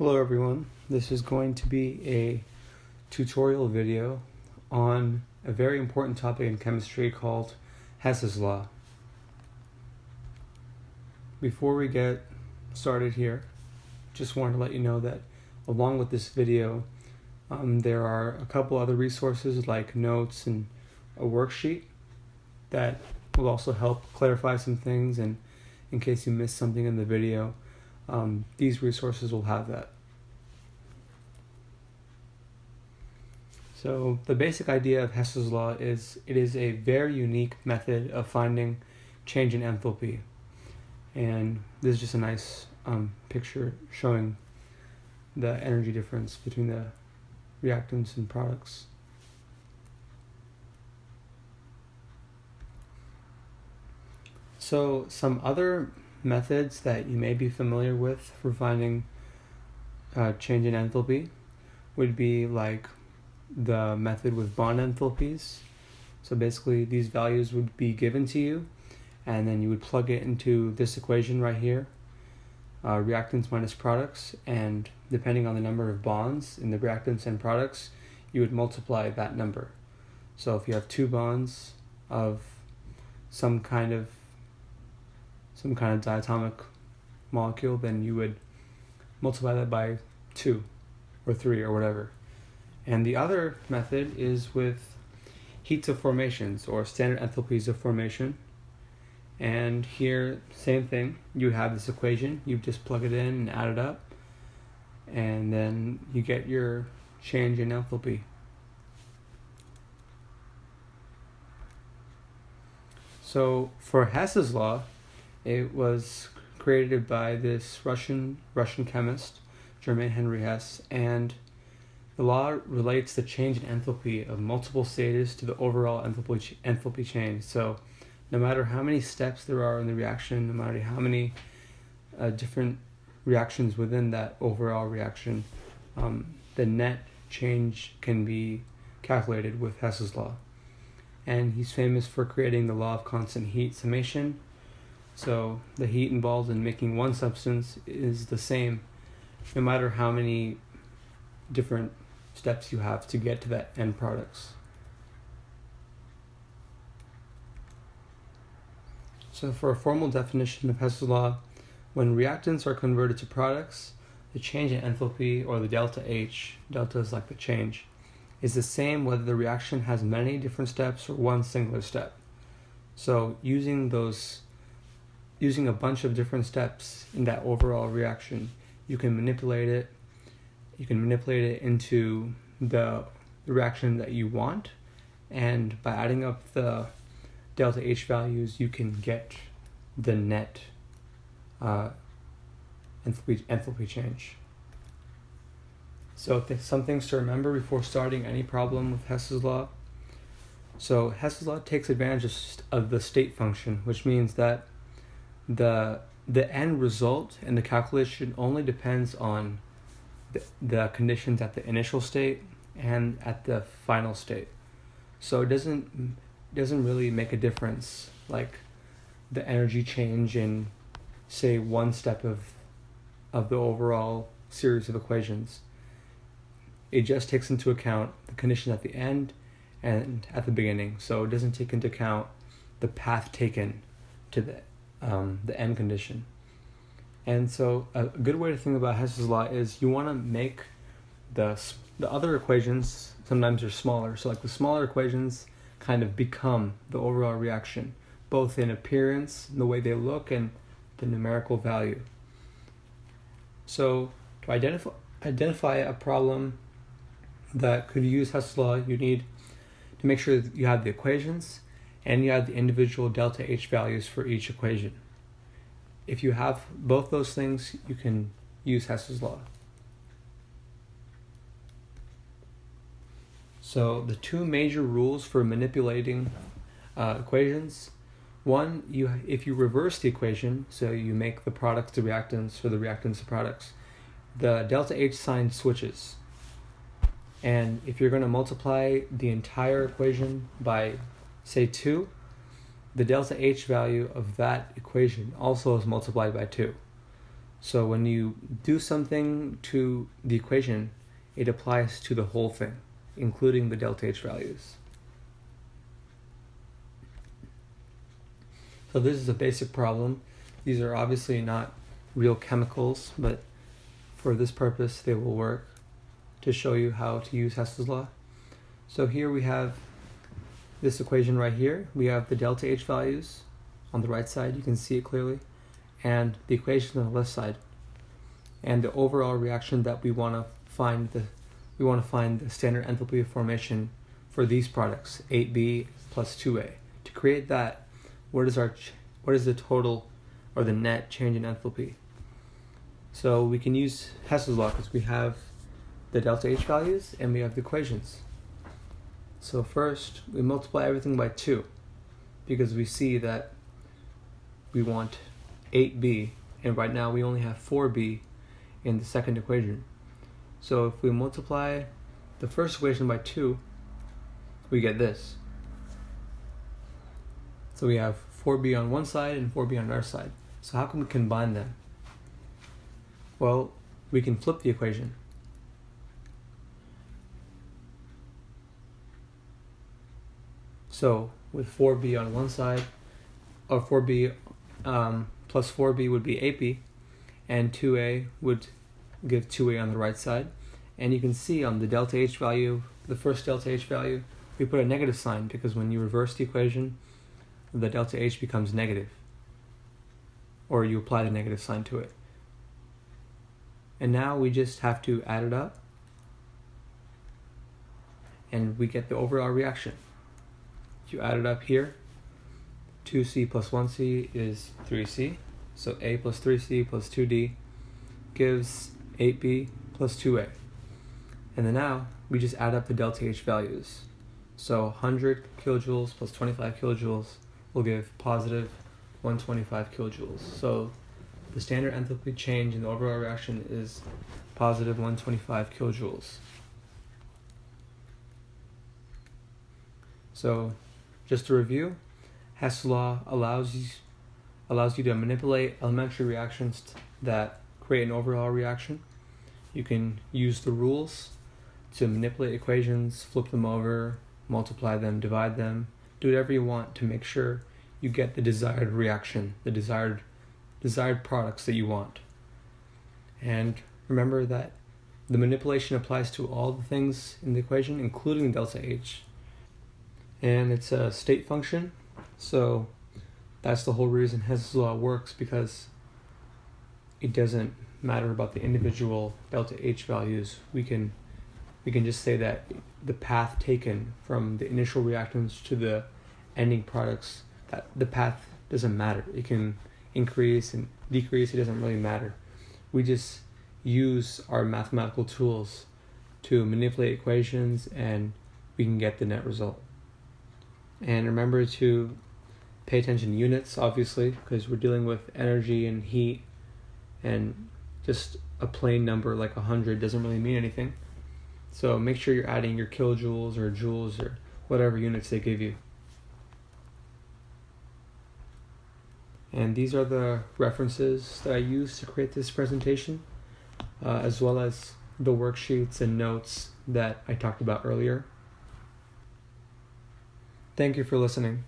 Hello everyone, this is going to be a tutorial video on a very important topic in chemistry called Hess's law. Before we get started here, just wanted to let you know that along with this video, there are a couple other resources like notes and a worksheet that will also help clarify some things, and in case you missed something in the video, these resources will have that. So the basic idea of Hess's law is it is a very unique method of finding change in enthalpy. And this is just a nice picture showing the energy difference between the reactants and products. So some other methods that you may be familiar with for finding change in enthalpy would be like the method with bond enthalpies. So basically these values would be given to you, and then you would plug it into this equation right here, reactants minus products, and depending on the number of bonds in the reactants and products, you would multiply that number. So if you have two bonds of some kind of diatomic molecule, then you would multiply that by 2 or 3 or whatever. And the other method is with heats of formations or standard enthalpies of formation. And here, same thing, you have this equation, you just plug it in and add it up, and then you get your change in enthalpy. So for Hess's law, it was created by this Russian chemist, German Henry Hess, and the law relates the change in enthalpy of multiple stages to the overall enthalpy change. So no matter how many steps there are in the reaction, no matter how many different reactions within that overall reaction, the net change can be calculated with Hess's law. And he's famous for creating the law of constant heat summation. So the heat involved in making one substance is the same no matter how many different steps you have to get to that end products. So for a formal definition of Hess's law, when reactants are converted to products, the change in enthalpy, or the delta H, delta is like the change, is the same whether the reaction has many different steps or one singular step. So using a bunch of different steps in that overall reaction, you can manipulate it into the reaction that you want, and by adding up the delta H values, you can get the net enthalpy change. So some things to remember before starting any problem with Hess's law. So Hess's law takes advantage of the state function, which means that the end result in the calculation only depends on the conditions at the initial state and at the final state. So it doesn't really make a difference, like the energy change in, say, one step of the overall series of equations. It just takes into account the condition at the end and at the beginning. So it doesn't take into account the path taken to the end condition. And so a good way to think about Hess's law is you want to make the other equations, sometimes they're smaller, so like the smaller equations kind of become the overall reaction, both in appearance, the way they look, and the numerical value. So to identify a problem that could use Hess's law, you need to make sure that you have the equations and you have the individual delta H values for each equation. If you have both those things, you can use Hess's law. So the two major rules for manipulating equations: one, if you reverse the equation, so you make the products the reactants or the reactants the products, the delta H sign switches. And if you're going to multiply the entire equation by, say, 2, the delta H value of that equation also is multiplied by 2. So when you do something to the equation, it applies to the whole thing, including the delta H values. So this is a basic problem. These are obviously not real chemicals, but for this purpose they will work to show you how to use Hess's law. So here we have this equation right here. We have the delta H values on the right side, you can see it clearly, and the equation on the left side. And the overall reaction that we want to find the standard enthalpy of formation for these products, 8B plus 2A. To create that, what is the total or the net change in enthalpy? So we can use Hess's law because we have the delta H values and we have the equations. So first we multiply everything by 2 because we see that we want 8B and right now we only have 4B in the second equation. So if we multiply the first equation by 2, we get this. So we have 4B on one side and 4B on our side. So how can we combine them? Well, we can flip the equation. So with 4B on one side, or 4B plus 4B would be 8B, and 2A would give 2A on the right side. And you can see on the delta H value, the first delta H value, we put a negative sign because when you reverse the equation, the delta H becomes negative, or you apply the negative sign to it. And now we just have to add it up and we get the overall reaction. If you add it up here, 2C plus 1C is 3C. So A plus 3C plus 2D gives 8B plus 2A. And then now we just add up the delta H values. So 100 kilojoules plus 25 kilojoules will give positive 125 kilojoules. So the standard enthalpy change in the overall reaction is positive 125 kilojoules. So just to review, Hess law allows you to manipulate elementary reactions that create an overall reaction. You can use the rules to manipulate equations, flip them over, multiply them, divide them, do whatever you want to make sure you get the desired reaction, the desired products that you want. And remember that the manipulation applies to all the things in the equation, including delta H. And it's a state function, so that's the whole reason Hess's law works, because it doesn't matter about the individual delta H values. We can just say that the path taken from the initial reactants to the ending products, that the path doesn't matter. It can increase and decrease, it doesn't really matter. We just use our mathematical tools to manipulate equations and we can get the net result. And remember to pay attention to units, obviously, because we're dealing with energy and heat, and just a plain number like 100 doesn't really mean anything. So make sure you're adding your kilojoules or joules or whatever units they give you. And these are the references that I used to create this presentation, as well as the worksheets and notes that I talked about earlier. Thank you for listening.